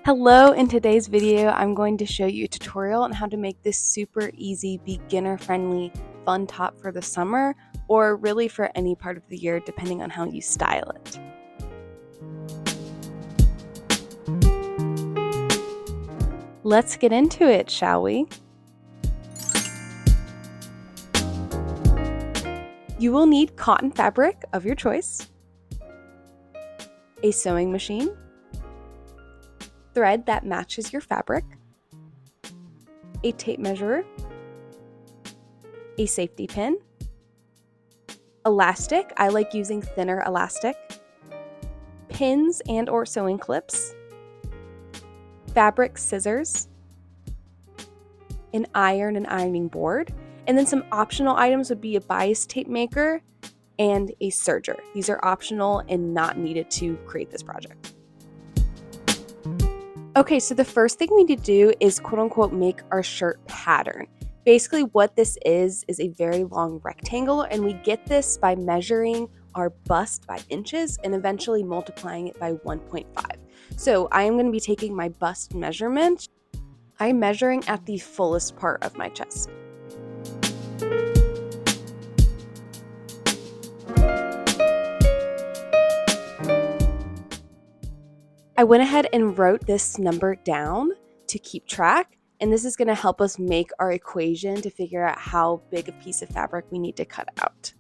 Hello, in today's video, I'm going to show you a tutorial on how to make this super easy, beginner-friendly, fun top for the summer, or really for any part of the year, depending on how you style it. Let's get into it, shall we? You will need cotton fabric of your choice, a sewing machine, thread that matches your fabric, a tape measure, a safety pin, elastic, I like using thinner elastic, pins and or sewing clips, fabric scissors, an iron and ironing board, and then some optional items would be a bias tape maker and a serger. These are optional and not needed to create this project. Okay, so the first thing we need to do is quote unquote make our shirt pattern. Basically what this is a very long rectangle, and we get this by measuring our bust by inches and eventually multiplying it by 1.5. So I am going to be taking my bust measurement. I'm measuring at the fullest part of my chest. I went ahead and wrote this number down to keep track, and this is going to help us make our equation to figure out how big a piece of fabric we need to cut out.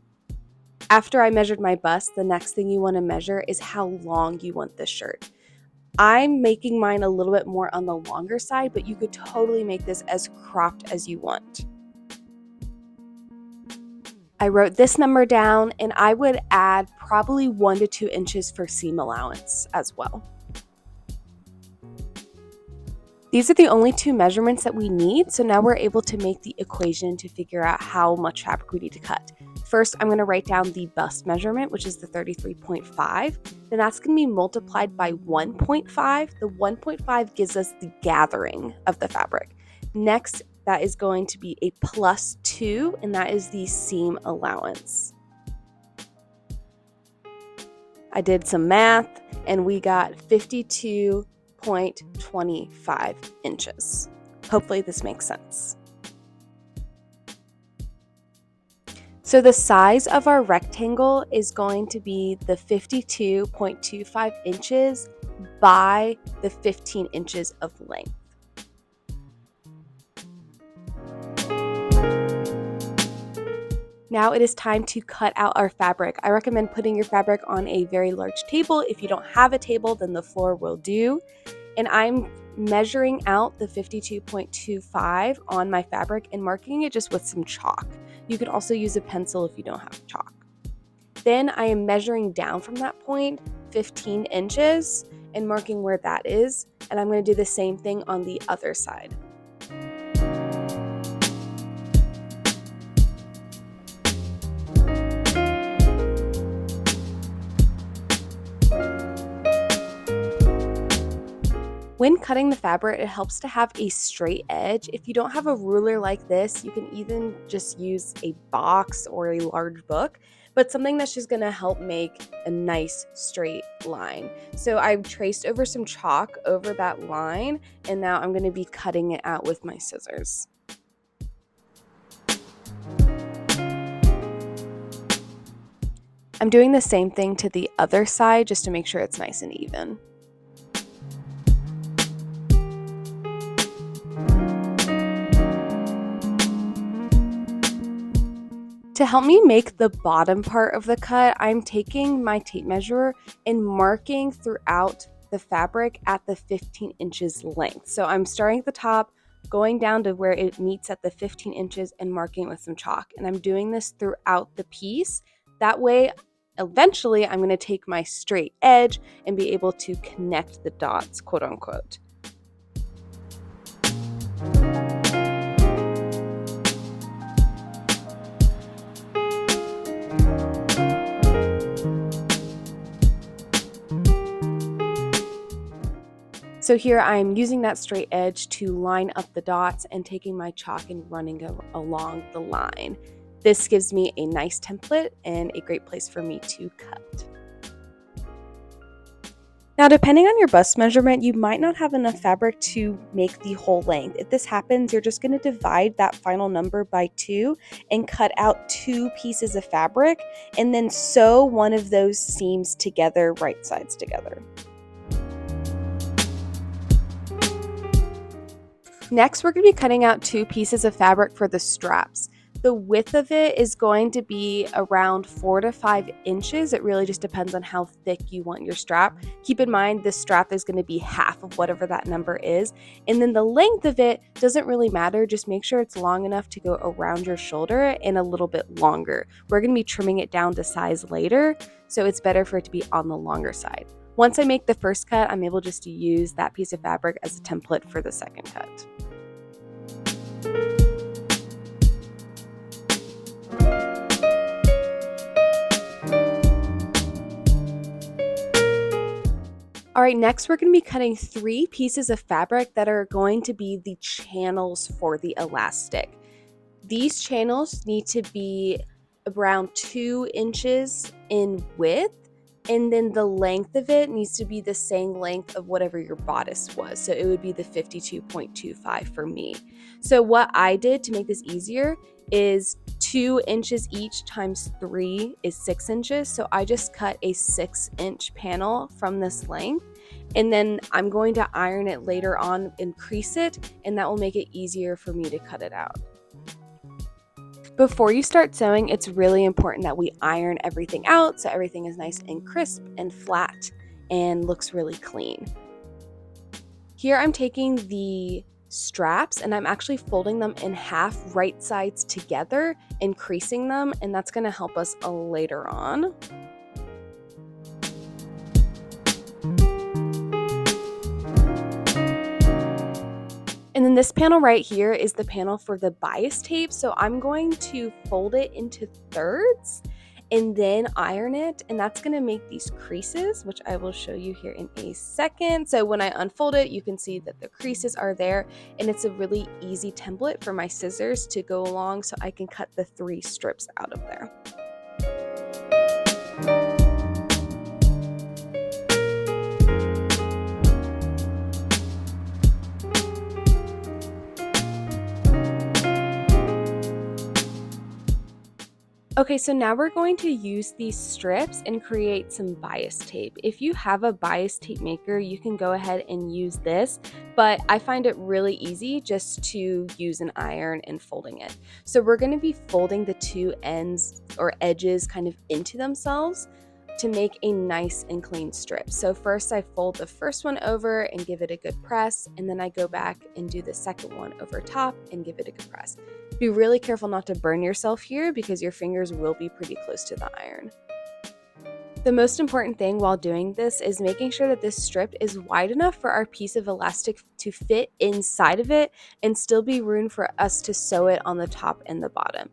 After I measured my bust, the next thing you want to measure is how long you want this shirt. I'm making mine a little bit more on the longer side, but you could totally make this as cropped as you want. I wrote this number down, and I would add probably 1 to 2 inches for seam allowance as well. These are the only two measurements that we need, so now we're able to make the equation to figure out how much fabric we need to cut. First, I'm going to write down the bust measurement, which is the 33.5. Then that's going to be multiplied by 1.5. The 1.5 gives us the gathering of the fabric. Next, that is going to be a +2, and that is the seam allowance. I did some math, and we got 52.25 inches. Hopefully this makes sense. So the size of our rectangle is going to be the 52.25 inches by the 15 inches of length. Now it is time to cut out our fabric. I recommend putting your fabric on a very large table. If you don't have a table, then the floor will do. And I'm measuring out the 52.25 on my fabric and marking it just with some chalk. You can also use a pencil if you don't have chalk. Then I am measuring down from that point 15 inches and marking where that is. And I'm going to do the same thing on the other side. When cutting the fabric, it helps to have a straight edge. If you don't have a ruler like this, you can even just use a box or a large book, but something that's just gonna help make a nice straight line. So I've traced over some chalk over that line, and now I'm gonna be cutting it out with my scissors. I'm doing the same thing to the other side just to make sure it's nice and even. To help me make the bottom part of the cut, I'm taking my tape measure and marking throughout the fabric at the 15 inches length. So I'm starting at the top, going down to where it meets at the 15 inches and marking with some chalk. And I'm doing this throughout the piece. That way, eventually, I'm going to take my straight edge and be able to connect the dots, quote unquote. So here I'm using that straight edge to line up the dots and taking my chalk and running along the line. This gives me a nice template and a great place for me to cut. Now, depending on your bust measurement, you might not have enough fabric to make the whole length. If this happens, you're just going to divide that final number by 2 and cut out 2 pieces of fabric and then sew one of those seams together, right sides together. Next, we're going to be cutting out 2 pieces of fabric for the straps. The width of it is going to be around 4 to 5 inches. It really just depends on how thick you want your strap. Keep in mind this strap is going to be half of whatever that number is. And then the length of it doesn't really matter. Just make sure it's long enough to go around your shoulder and a little bit longer. We're going to be trimming it down to size later, so it's better for it to be on the longer side. Once I make the first cut, I'm able just to use that piece of fabric as a template for the second cut. All right, next we're going to be cutting 3 pieces of fabric that are going to be the channels for the elastic. These channels need to be around 2 inches in width, and then the length of it needs to be the same length of whatever your bodice was. So it would be the 52.25 for me. So what I did to make this easier is 2 inches each times 3 is 6 inches. So I just cut a 6-inch panel from this length, and then I'm going to iron it later on and crease it, and that will make it easier for me to cut it out. Before you start sewing, it's really important that we iron everything out so everything is nice and crisp and flat and looks really clean. Here I'm taking the straps and I'm actually folding them in half right sides together and creasing them, and that's going to help us later on. And then this panel right here is the panel for the bias tape. So I'm going to fold it into thirds and then iron it. And that's going to make these creases, which I will show you here in a second. So when I unfold it, you can see that the creases are there, and it's a really easy template for my scissors to go along so I can cut the 3 strips out of there. Okay, so now we're going to use these strips and create some bias tape. If you have a bias tape maker, you can go ahead and use this, but I find it really easy just to use an iron and folding it. So we're going to be folding the 2 ends or edges kind of into themselves to make a nice and clean strip. So first I fold the first one over and give it a good press, and then I go back and do the second one over top and give it a good press. Be really careful not to burn yourself here because your fingers will be pretty close to the iron. The most important thing while doing this is making sure that this strip is wide enough for our piece of elastic to fit inside of it and still be room for us to sew it on the top and the bottom.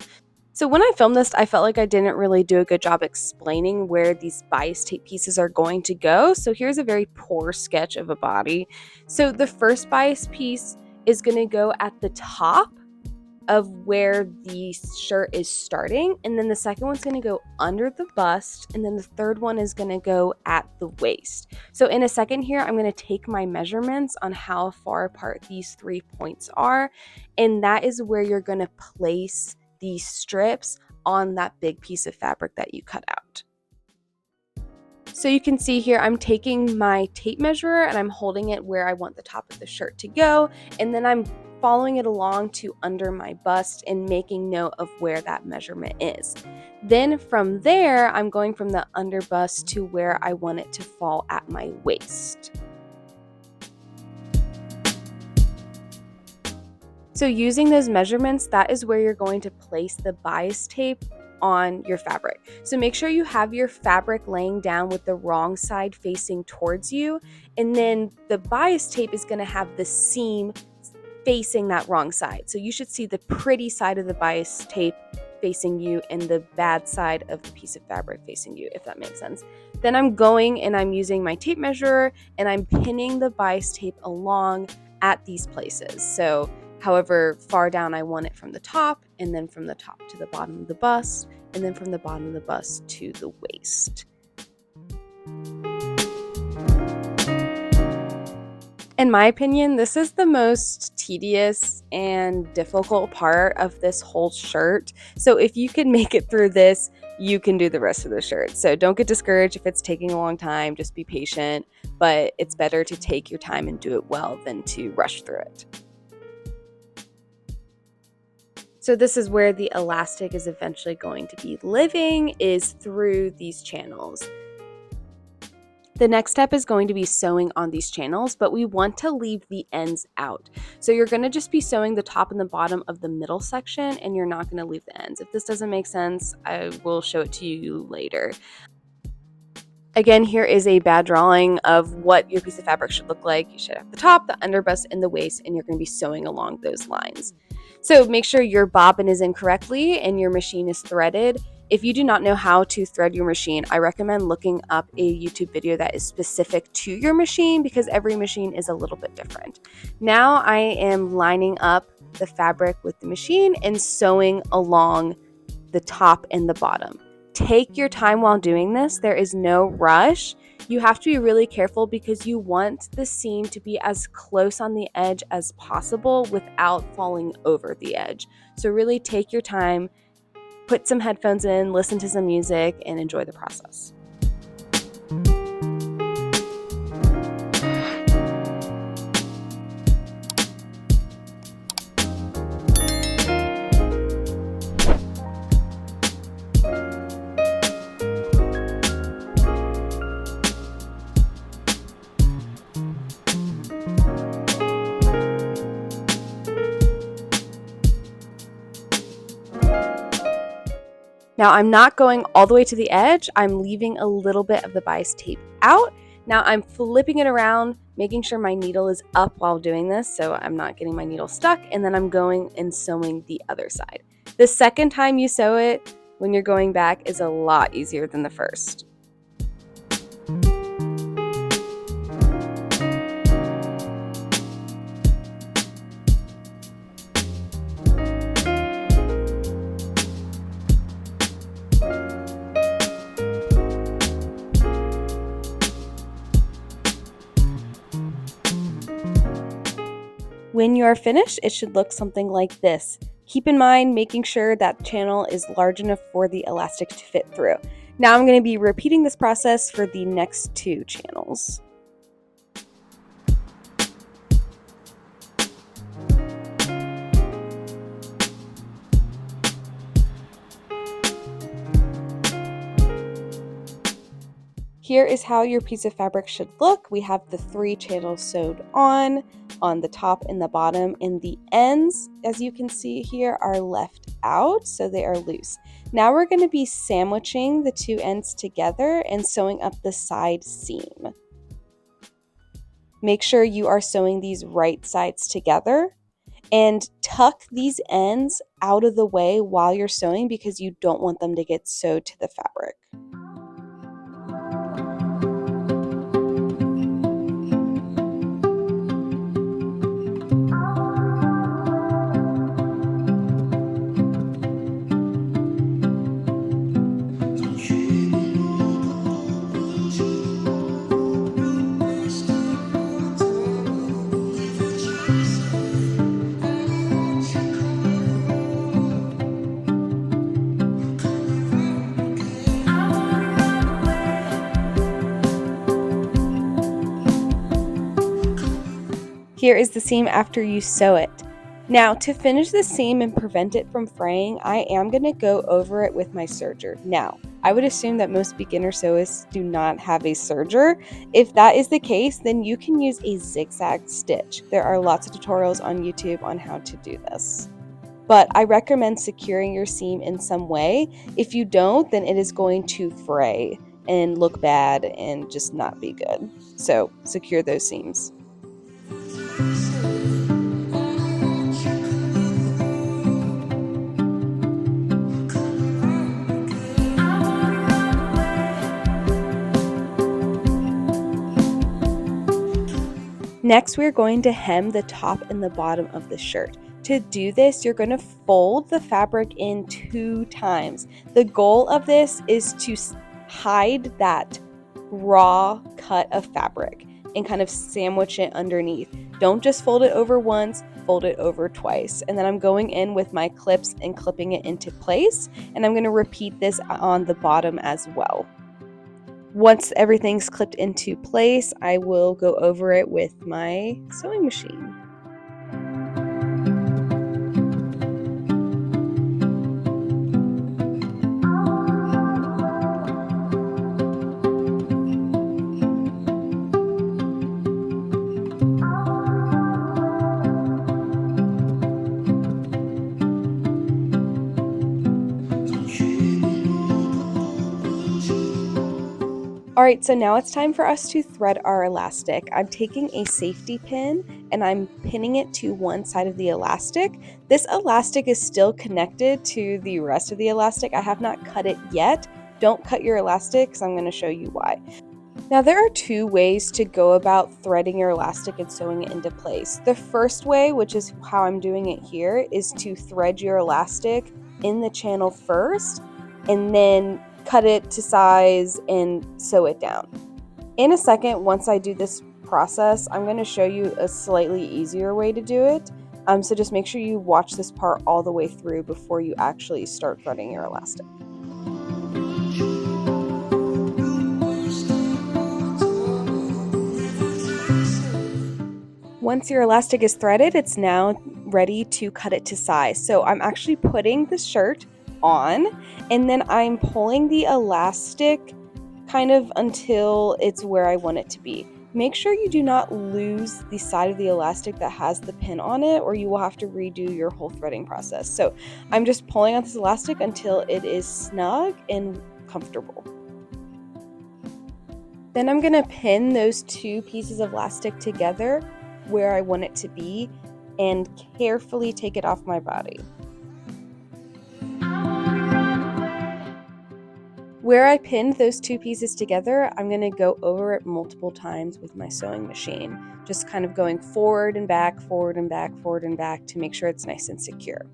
So when I filmed this, I felt like I didn't really do a good job explaining where these bias tape pieces are going to go. So here's a very poor sketch of a body. So the first bias piece is going to go at the top of where the shirt is starting, and then the second one's going to go under the bust, and then the third one is going to go at the waist. So in a second here, I'm going to take my measurements on how far apart these 3 points are, and that is where you're going to place these strips on that big piece of fabric that you cut out. So you can see here, I'm taking my tape measure and I'm holding it where I want the top of the shirt to go, and then I'm following it along to under my bust and making note of where that measurement is. Then from there, I'm going from the under bust to where I want it to fall at my waist. So using those measurements, that is where you're going to place the bias tape on your fabric. So make sure you have your fabric laying down with the wrong side facing towards you, and then the bias tape is going to have the seam facing that wrong side. So you should see the pretty side of the bias tape facing you and the bad side of the piece of fabric facing you, if that makes sense. Then I'm going and I'm using my tape measure and I'm pinning the bias tape along at these places. So however far down I want it from the top, and then from the top to the bottom of the bust, and then from the bottom of the bust to the waist. In my opinion, this is the most tedious and difficult part of this whole shirt. So if you can make it through this, you can do the rest of the shirt. So don't get discouraged if it's taking a long time, just be patient, but it's better to take your time and do it well than to rush through it. So this is where the elastic is eventually going to be living, is through these channels. The next step is going to be sewing on these channels, but we want to leave the ends out. So you're going to just be sewing the top and the bottom of the middle section, and you're not going to leave the ends. If this doesn't make sense, I will show it to you later. Again, here is a bad drawing of what your piece of fabric should look like. You should have the top, the underbust, and the waist, and you're going to be sewing along those lines. So make sure your bobbin is in correctly and your machine is threaded. If you do not know how to thread your machine, I recommend looking up a YouTube video that is specific to your machine because every machine is a little bit different. Now I am lining up the fabric with the machine and sewing along the top and the bottom. Take your time while doing this. There is no rush. You have to be really careful because you want the seam to be as close on the edge as possible without falling over the edge. So really take your time, put some headphones in, listen to some music, and enjoy the process. Now I'm not going all the way to the edge. I'm leaving a little bit of the bias tape out. Now I'm flipping it around, making sure my needle is up while doing this so I'm not getting my needle stuck, and then I'm going and sewing the other side. The second time you sew it when you're going back is a lot easier than the first. When you are finished, it should look something like this. Keep in mind making sure that channel is large enough for the elastic to fit through. Now I'm going to be repeating this process for the next two channels. Here is how your piece of fabric should look. We have the 3 channels sewed on the top and the bottom, and the ends, as you can see here, are left out, so they are loose. Now we're going to be sandwiching the 2 ends together and sewing up the side seam. Make sure you are sewing these right sides together and tuck these ends out of the way while you're sewing because you don't want them to get sewed to the fabric. Here is the seam after you sew it. Now to finish the seam and prevent it from fraying, I am going to go over it with my serger. Now, I would assume that most beginner sewists do not have a serger. If that is the case, then you can use a zigzag stitch. There are lots of tutorials on YouTube on how to do this. But I recommend securing your seam in some way. If you don't, then it is going to fray and look bad and just not be good. So secure those seams. Next, we're going to hem the top and the bottom of the shirt. To do this, you're going to fold the fabric in 2 times. The goal of this is to hide that raw cut of fabric. and kind of sandwich it underneath. Don't just fold it over once, fold it over twice. And then I'm going in with my clips and clipping it into place, and I'm going to repeat this on the bottom as well. Once everything's clipped into place, I will go over it with my sewing machine. Alright, so now it's time for us to thread our elastic. I'm taking a safety pin and I'm pinning it to one side of the elastic. This elastic is still connected to the rest of the elastic. I have not cut it yet. Don't cut your elastic because I'm going to show you why. Now there are two ways to go about threading your elastic and sewing it into place. The first way, which is how I'm doing it here, is to thread your elastic in the channel first and then cut it to size and sew it down. In a second, once I do this process, I'm going to show you a slightly easier way to do it. So just make sure you watch this part all the way through before you actually start threading your elastic. Once your elastic is threaded, it's now ready to cut it to size. So I'm actually putting the shirt on and then I'm pulling the elastic kind of until it's where I want it to be. Make sure you do not lose the side of the elastic that has the pin on it, or you will have to redo your whole threading process. So I'm just pulling on this elastic until it is snug and comfortable. Then I'm going to pin those two pieces of elastic together where I want it to be and carefully take it off my body. Where I pinned those two pieces together, I'm going to go over it multiple times with my sewing machine, just kind of going forward and back, forward and back, forward and back to make sure it's nice and secure.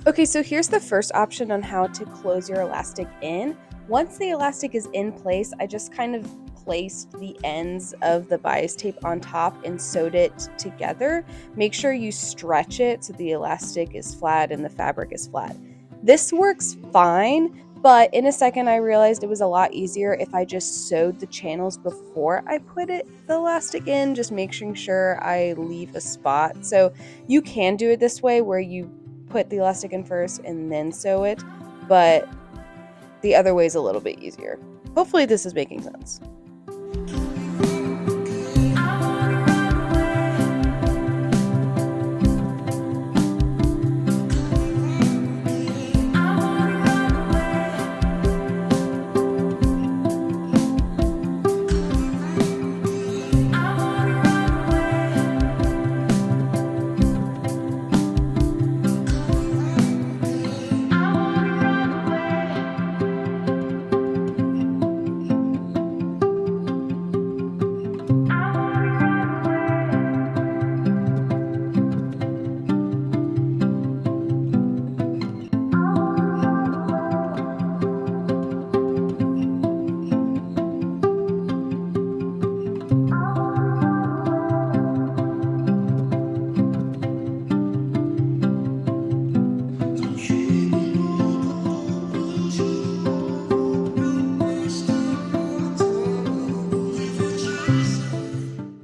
Okay, so here's the first option on how to close your elastic in. Once the elastic is in place, I just kind of placed the ends of the bias tape on top and sewed it together. Make sure you stretch it so the elastic is flat and the fabric is flat. This works fine, but in a second I realized it was a lot easier if I just sewed the channels before I put the elastic in, just making sure I leave a spot. So you can do it this way where you put the elastic in first and then sew it, but the other way is a little bit easier. Hopefully this is making sense.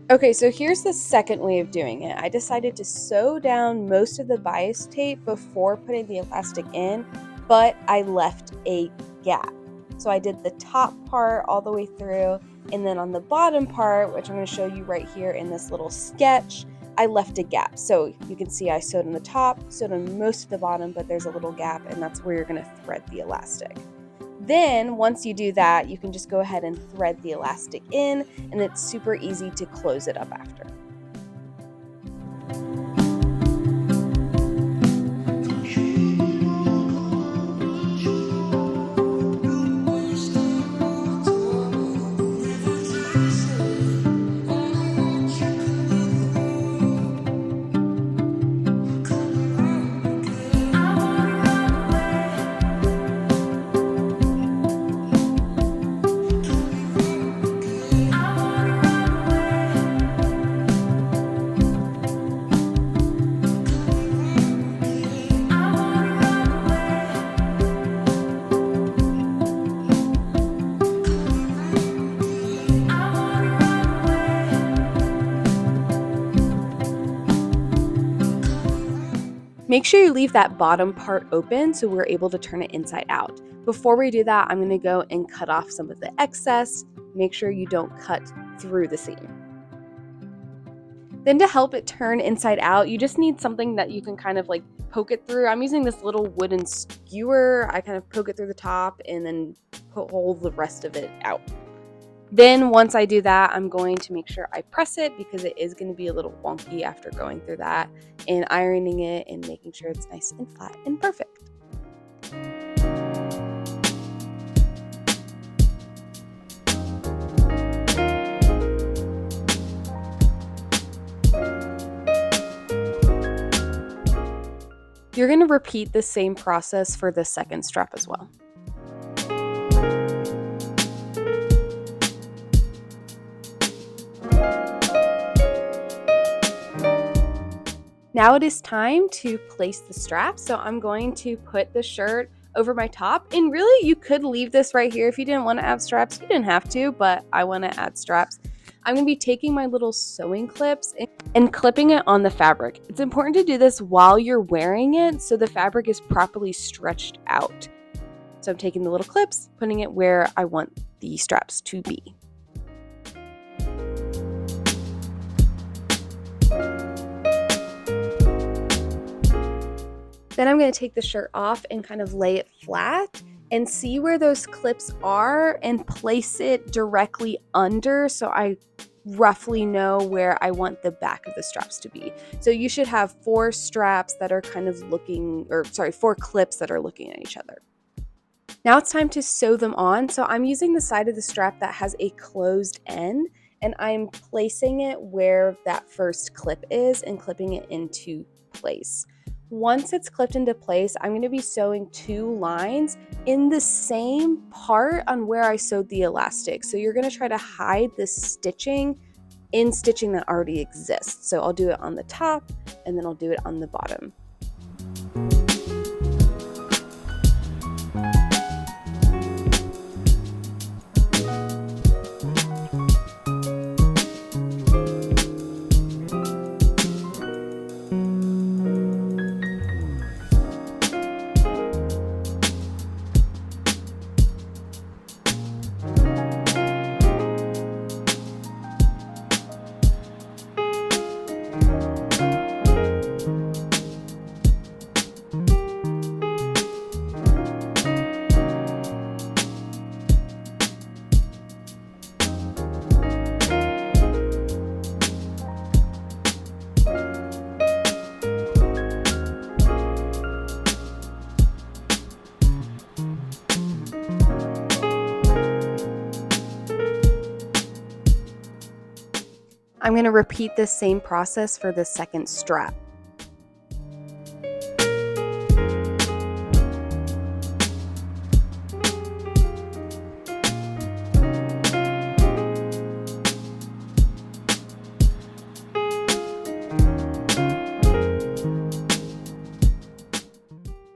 Okay, so here's the second way of doing it. I decided to sew down most of the bias tape before putting the elastic in, but I left a gap. So I did the top part all the way through, And then on the bottom part, which I'm going to show you right here in this little sketch, I left a gap. So you can see I sewed on the top, sewed on most of the bottom, but there's a little gap, and that's where you're going to thread the elastic. Then once you do that, you can just go ahead and thread the elastic in, and it's super easy to close it up after. Make sure you leave that bottom part open so we're able to turn it inside out. Before we do that, I'm going to go and cut off some of the excess. Make sure you don't cut through the seam. Then to help it turn inside out, you just need something that you can kind of like poke it through. I'm using this little wooden skewer. I kind of poke it through the top and then pull the rest of it out. Then once I do that, I'm going to make sure I press it because it is going to be a little wonky after going through that, and ironing it and making sure it's nice and flat and perfect. You're going to repeat the same process for the second strap as well. Now it is time to place the strap. So I'm going to put the shirt over my top, and really you could leave this right here if you didn't want to add straps. You didn't have to, but I want to add straps. I'm going to be taking my little sewing clips and clipping it on the fabric. It's important to do this while you're wearing it so the fabric is properly stretched out. So I'm taking the little clips, putting it where I want the straps to be. Then I'm going to take the shirt off and kind of lay it flat and see where those clips are and place it directly under so I roughly know where I want the back of the straps to be. So you should have 4 straps that are kind of looking, 4 clips that are looking at each other. Now it's time to sew them on. So I'm using the side of the strap that has a closed end, and I'm placing it where that first clip is and clipping it into place. Once it's clipped into place, I'm going to be sewing 2 lines in the same part on where I sewed the elastic. So you're going to try to hide the stitching in stitching that already exists. So I'll do it on the top and then I'll do it on the bottom. I'm going to repeat the same process for the second strap.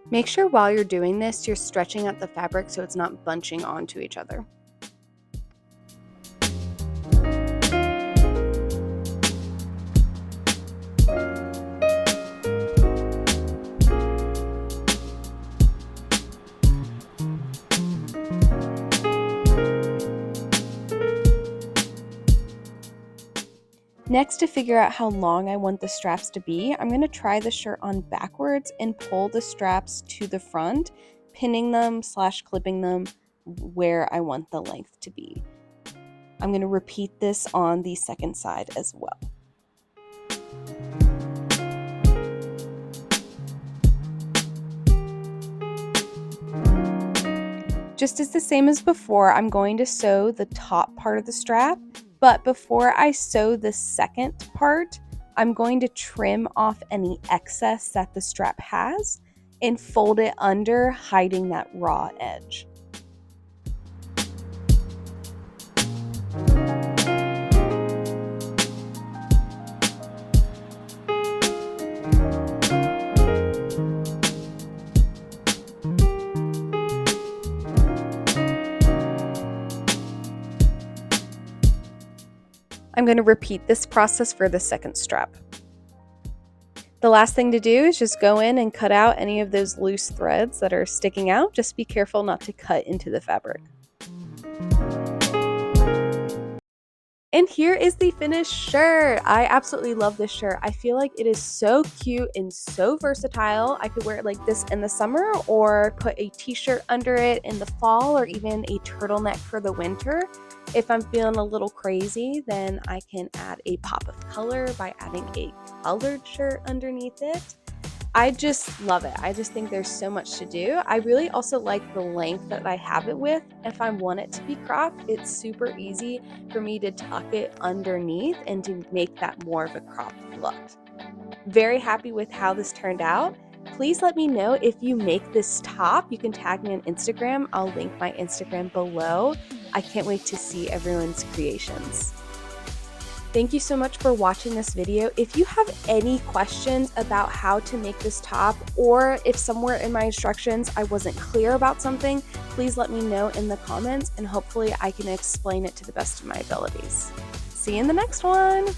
Make sure while you're doing this, you're stretching out the fabric so it's not bunching onto each other. Next, to figure out how long I want the straps to be, I'm going to try the shirt on backwards and pull the straps to the front, pinning them / clipping them where I want the length to be. I'm going to repeat this on the second side as well. Just as the same as before, I'm going to sew the top part of the strap, but before I sew the second part, I'm going to trim off any excess that the strap has and fold it under, hiding that raw edge. I'm going to repeat this process for the second strap. The last thing to do is just go in and cut out any of those loose threads that are sticking out. Just be careful not to cut into the fabric. And here is the finished shirt. I absolutely love this shirt. I feel like it is so cute and so versatile. I could wear it like this in the summer or put a t-shirt under it in the fall, or even a turtleneck for the winter. If I'm feeling a little crazy, then I can add a pop of color by adding a colored shirt underneath it. I just love it. I just think there's so much to do. I really also like the length that I have it with. If I want it to be cropped, it's super easy for me to tuck it underneath and to make that more of a cropped look. Very happy with how this turned out. Please let me know if you make this top. You can tag me on Instagram. I'll link my Instagram below. I can't wait to see everyone's creations. Thank you so much for watching this video. If you have any questions about how to make this top, or if somewhere in my instructions I wasn't clear about something, please let me know in the comments, and hopefully I can explain it to the best of my abilities. See you in the next one.